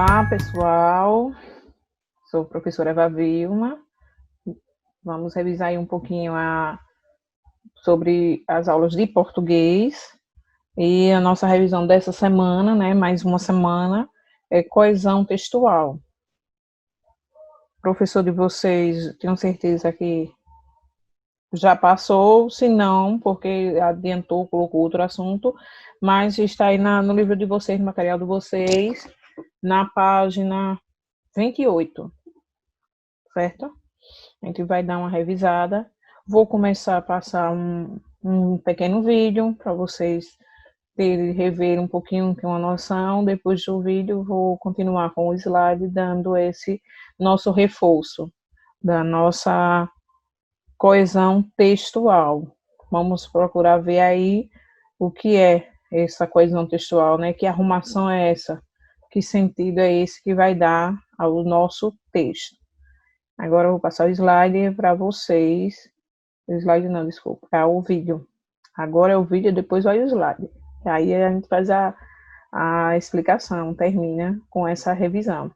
Olá, pessoal. Sou a professora Eva Vilma. Vamos revisar aí um pouquinho sobre as aulas de português. E a nossa revisão dessa semana, né, mais uma semana, é coesão textual. Professor de vocês, tenho certeza que já passou, se não, porque adiantou, colocou outro assunto, mas está aí no livro de vocês, no material de vocês, na página 28, certo? A gente vai dar uma revisada. Vou começar a passar um pequeno vídeo para vocês rever um pouquinho, ter uma noção. Depois do vídeo, vou continuar com o slide, dando esse nosso reforço da nossa coesão textual. Vamos procurar ver aí o que é essa coesão textual, né? Que arrumação é essa? Que sentido é esse que vai dar ao nosso texto? Agora eu vou passar o slide para vocês. O slide não, desculpa, é o vídeo. Agora é o vídeo, depois vai o slide. Aí a gente faz a explicação, termina com essa revisão.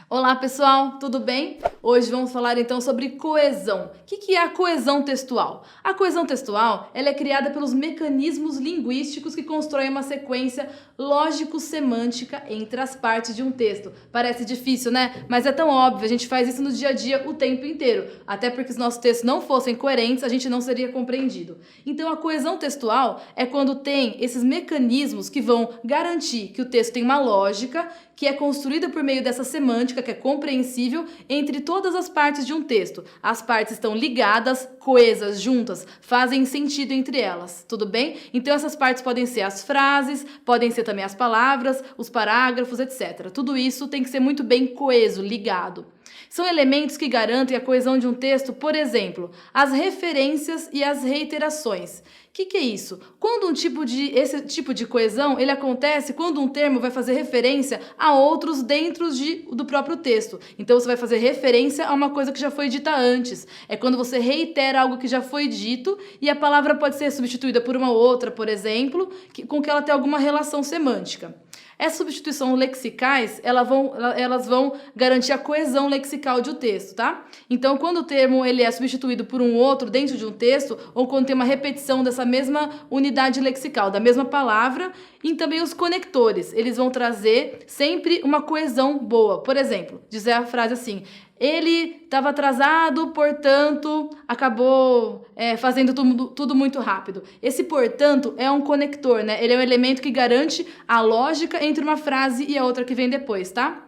Olá pessoal, tudo bem? Hoje vamos falar então sobre coesão. O que é a coesão textual? A coesão textual ela é criada pelos mecanismos linguísticos que constroem uma sequência lógico-semântica entre as partes de um texto. Parece difícil, né? Mas é tão óbvio, a gente faz isso no dia a dia o tempo inteiro. Até porque se nossos textos não fossem coerentes, a gente não seria compreendido. Então a coesão textual é quando tem esses mecanismos que vão garantir que o texto tem uma lógica, que é construída por meio dessa semântica, que é compreensível entre todas as partes de um texto. As partes estão ligadas, coesas, juntas, fazem sentido entre elas, tudo bem? Então essas partes podem ser as frases, podem ser também as palavras, os parágrafos, etc. Tudo isso tem que ser muito bem coeso, ligado. São elementos que garantem a coesão de um texto, por exemplo, as referências e as reiterações. O que é isso? Quando esse tipo de coesão ele acontece quando um termo vai fazer referência a outros dentro do próprio texto. Então você vai fazer referência a uma coisa que já foi dita antes. É quando você reitera algo que já foi dito e a palavra pode ser substituída por uma outra, por exemplo, com que ela tenha alguma relação semântica. Essas substituições lexicais, elas vão garantir a coesão lexical de um texto, tá? Então, quando o termo ele é substituído por um outro dentro de um texto, ou quando tem uma repetição dessa mesma unidade lexical, da mesma palavra, e também os conectores, eles vão trazer sempre uma coesão boa. Por exemplo, dizer a frase assim: ele estava atrasado, portanto, acabou fazendo tudo muito rápido. Esse, portanto, é um conector, né? Ele é um elemento que garante a lógica entre uma frase e a outra que vem depois, tá?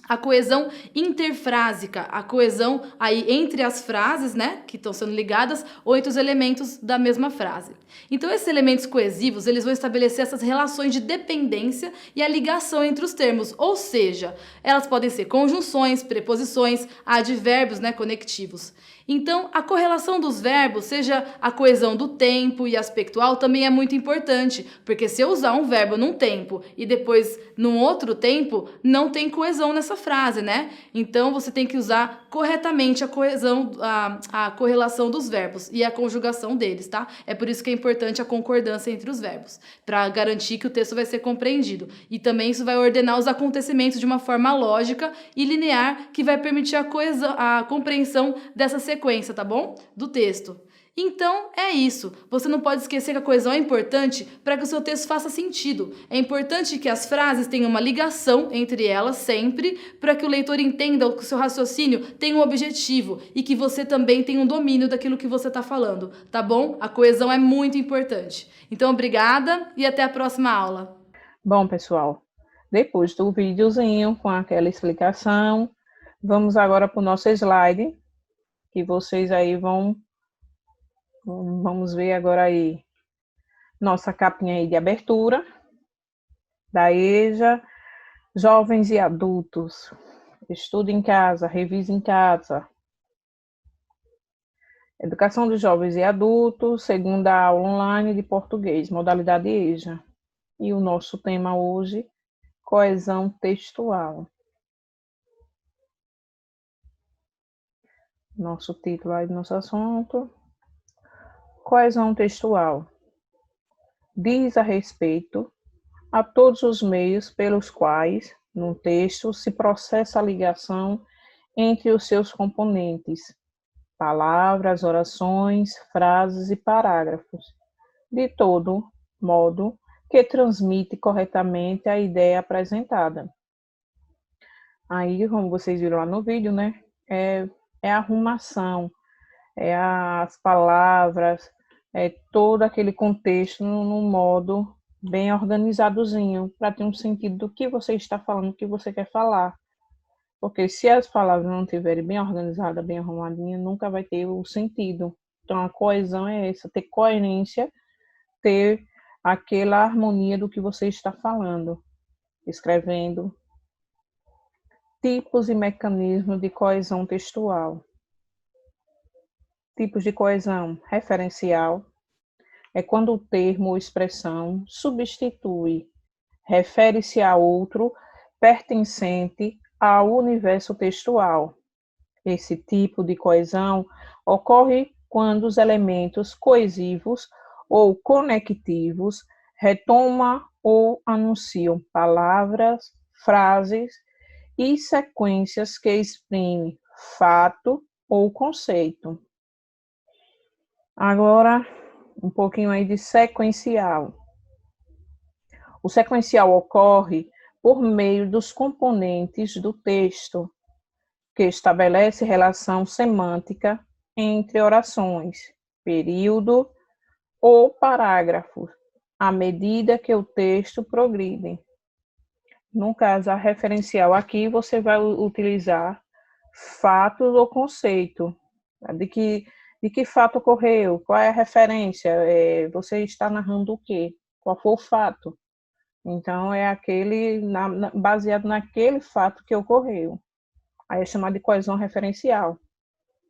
A coesão interfrásica, a coesão aí entre as frases, né, que estão sendo ligadas, ou entre os elementos da mesma frase. Então, esses elementos coesivos, eles vão estabelecer essas relações de dependência e a ligação entre os termos, ou seja, elas podem ser conjunções, preposições, advérbios, né, conectivos. Então, a correlação dos verbos, seja a coesão do tempo e aspectual, também é muito importante, porque se eu usar um verbo num tempo e depois num outro tempo, não tem coesão nessa frase, né? Então, você tem que usar corretamente a correlação dos verbos e a conjugação deles, tá? É por isso que é importante a concordância entre os verbos, para garantir que o texto vai ser compreendido. E também isso vai ordenar os acontecimentos de uma forma lógica e linear, que vai permitir a compreensão dessa sequência, tá bom? Do texto. Então, é isso. Você não pode esquecer que a coesão é importante para que o seu texto faça sentido. É importante que as frases tenham uma ligação entre elas sempre, para que o leitor entenda que o seu raciocínio tem um objetivo e que você também tem um domínio daquilo que você está falando, tá bom? A coesão é muito importante. Então, obrigada e até a próxima aula. Bom, pessoal, depois do videozinho com aquela explicação, vamos agora para o nosso slide, que vocês aí vamos ver agora aí nossa capinha aí de abertura da EJA, jovens e adultos, estudo em casa, revisa em casa, educação de jovens e adultos, segunda aula online de português, modalidade EJA. E o nosso tema hoje, coesão textual. Nosso título aí do nosso assunto, coesão textual. Diz a respeito a todos os meios pelos quais No texto se processa a ligação entre os seus componentes, palavras, orações, frases e parágrafos, de todo modo que transmite corretamente a ideia apresentada. Aí, como vocês viram lá no vídeo, né, é a arrumação, é as palavras, é todo aquele contexto num modo bem organizadozinho, para ter um sentido do que você está falando, o que você quer falar. Porque se as palavras não estiverem bem organizadas, bem arrumadinhas, nunca vai ter o sentido. Então, a coesão é essa, ter coerência, ter aquela harmonia do que você está falando, escrevendo. Tipos e mecanismos de coesão textual. Tipos de coesão referencial é quando o termo ou expressão substitui, refere-se a outro pertencente ao universo textual. Esse tipo de coesão ocorre quando os elementos coesivos ou conectivos retomam ou anunciam palavras, frases e sequências que exprimem fato ou conceito. Agora, um pouquinho aí de sequencial. O sequencial ocorre por meio dos componentes do texto, que estabelece relação semântica entre orações, período ou parágrafo, à medida que o texto progride. No caso, a referencial aqui, você vai utilizar fatos ou conceito. De que fato ocorreu? Qual é a referência? Você está narrando o quê? Qual foi o fato? Então, é aquele baseado naquele fato que ocorreu. Aí é chamado de coesão referencial.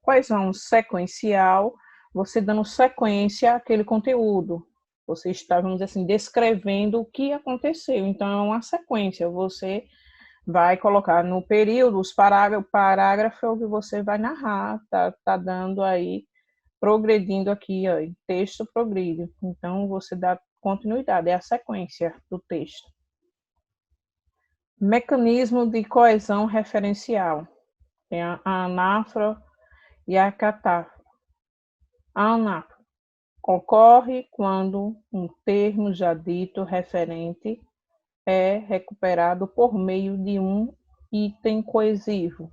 Coesão sequencial, você dando sequência àquele conteúdo. Você está, vamos dizer assim, descrevendo o que aconteceu. Então, é uma sequência. Você vai colocar no período os parágrafo é o que você vai narrar, tá dando aí, progredindo aqui, ó, texto progride. Então, você dá continuidade, é a sequência do texto. Mecanismo de coesão referencial. Tem a anáfora e a catáfora. A anáfora ocorre quando um termo já dito referente é recuperado por meio de um item coesivo.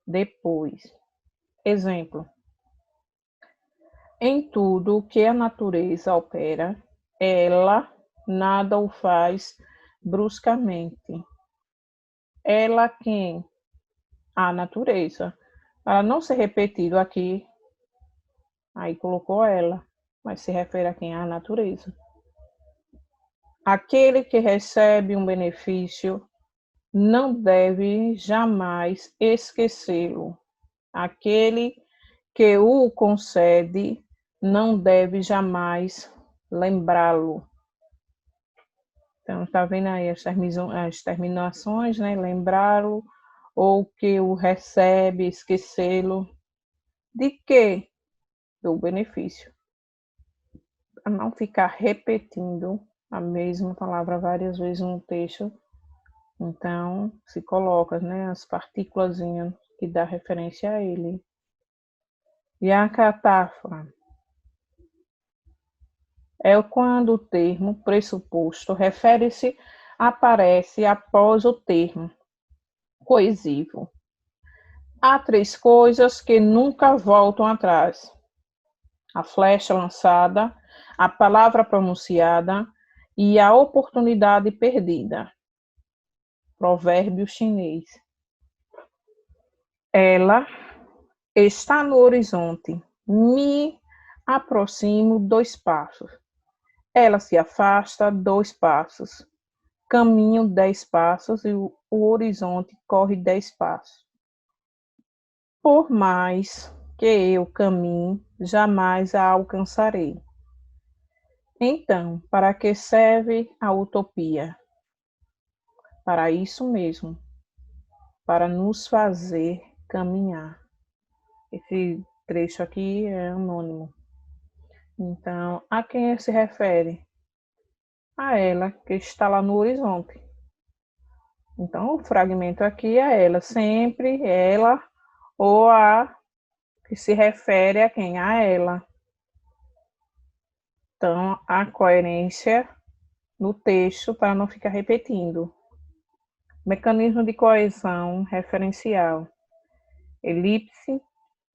Depois, exemplo: em tudo que a natureza opera, ela nada o faz bruscamente. Ela quem? A natureza. Para não ser repetido aqui, aí colocou ela, mas se refere a quem? A natureza. Aquele que recebe um benefício não deve jamais esquecê-lo. Aquele que o concede não deve jamais lembrá-lo. Então, está vendo aí as terminações, né? Lembrá-lo, ou que o recebe, esquecê-lo. De quê? Do benefício. Para não ficar repetindo a mesma palavra várias vezes no texto, então se coloca, né, as partículas que dá referência a ele. E a catáfora é quando o termo pressuposto refere-se, aparece após o termo coesivo. Há três coisas que nunca voltam atrás: a flecha lançada, a palavra pronunciada e a oportunidade perdida. Provérbio chinês. Ela está no horizonte. Me aproximo 2 passos. Ela se afasta 2 passos. Caminho 10 passos e o horizonte corre 10 passos. Por mais que eu caminhe, jamais a alcançarei. Então, para que serve a utopia? Para isso mesmo, para nos fazer caminhar. Esse trecho aqui é anônimo. Então, a quem se refere? A ela que está lá no horizonte. Então, o fragmento aqui é ela, sempre ela ou a que se refere a quem? A ela. Então, a coerência no texto para não ficar repetindo. Mecanismo de coesão referencial. Elipse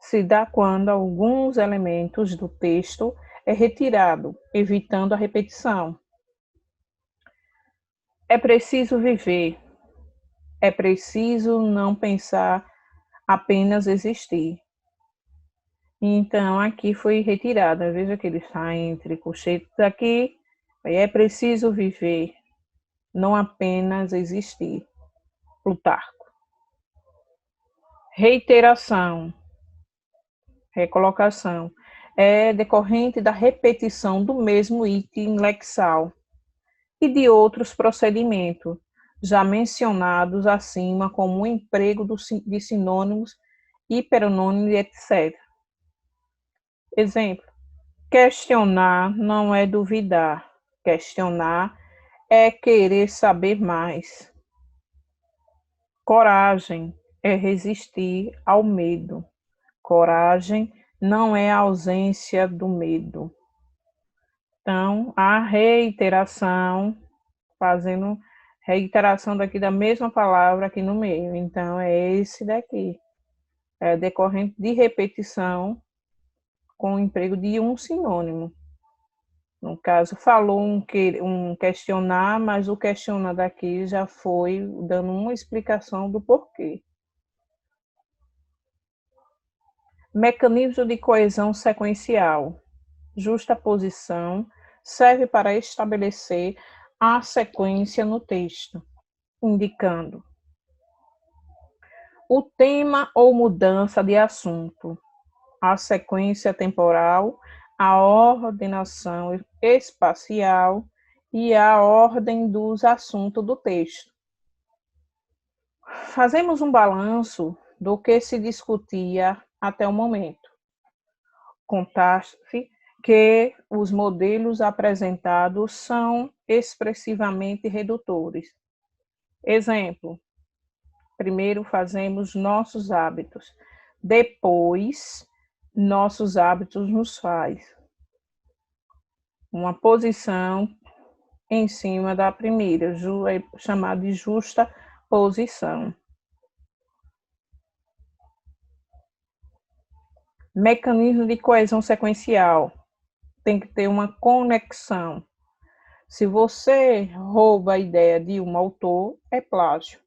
se dá quando alguns elementos do texto é retirado, evitando a repetição. É preciso viver. É preciso não pensar, apenas existir. Então, aqui foi retirada. Veja que ele está entre colchetes aqui. É preciso viver, não apenas existir. Plutarco. Reiteração, recolocação, é decorrente da repetição do mesmo item lexal e de outros procedimentos, já mencionados acima, como o emprego de sinônimos, hiperonônimos, etc. Exemplo: questionar não é duvidar, questionar é querer saber mais. Coragem é resistir ao medo. Coragem não é a ausência do medo. Então, a reiteração, fazendo reiteração daqui da mesma palavra aqui no meio. Então, é esse daqui. É decorrente de repetição com o emprego de um sinônimo. No caso, falou um questionar, mas o questionar daqui já foi dando uma explicação do porquê. Mecanismo de coesão sequencial. Justaposição serve para estabelecer a sequência no texto, indicando o tema ou mudança de assunto, a sequência temporal, a ordenação espacial e a ordem dos assuntos do texto. Fazemos um balanço do que se discutia até o momento. Contar-se que os modelos apresentados são expressivamente redutores. Exemplo: primeiro fazemos nossos hábitos, depois nossos hábitos nos faz. Uma posição em cima da primeira, é chamada de justa posição. Mecanismo de coesão sequencial. Tem que ter uma conexão. Se você rouba a ideia de um autor, é plágio.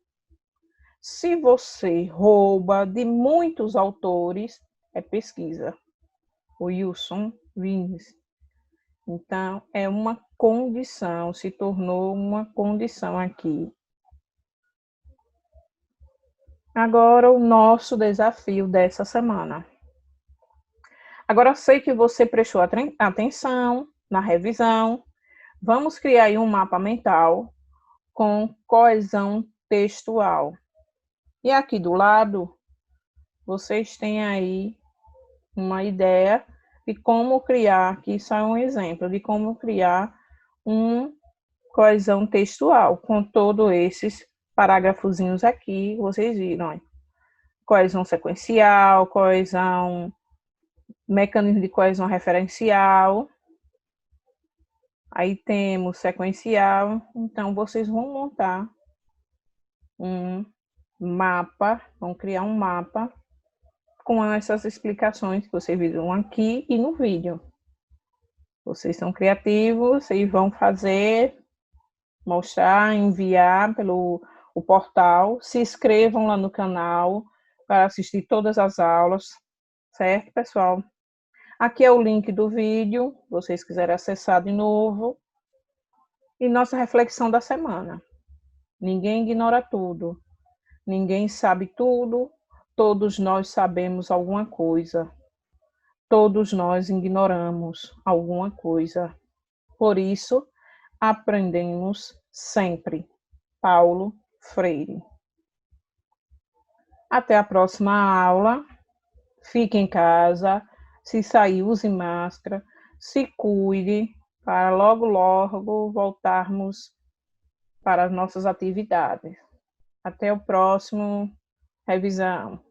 Se você rouba de muitos autores, é pesquisa. O Wilson Wins. Então, é uma condição, se tornou uma condição aqui. Agora, o nosso desafio dessa semana. Agora, eu sei que você prestou atenção na revisão. Vamos criar aí um mapa mental com coesão textual. E aqui do lado, vocês têm aí uma ideia de como criar, aqui isso é um exemplo, de como criar uma coesão textual, com todos esses parágrafozinhos aqui, vocês viram. Ó. Coesão sequencial, mecanismo de coesão referencial, aí temos sequencial, então vocês vão montar um mapa, vão criar um mapa com essas explicações que vocês viram aqui e no vídeo. Vocês são criativos e vão fazer, mostrar, enviar pelo o portal. Se inscrevam lá no canal para assistir todas as aulas, certo, pessoal? Aqui é o link do vídeo, se vocês quiserem acessar de novo. E nossa reflexão da semana. Ninguém ignora tudo. Ninguém sabe tudo. Todos nós sabemos alguma coisa. Todos nós ignoramos alguma coisa. Por isso, aprendemos sempre. Paulo Freire. Até a próxima aula. Fique em casa. Se sair, use máscara. Se cuide para logo voltarmos para as nossas atividades. Até o próximo revisão.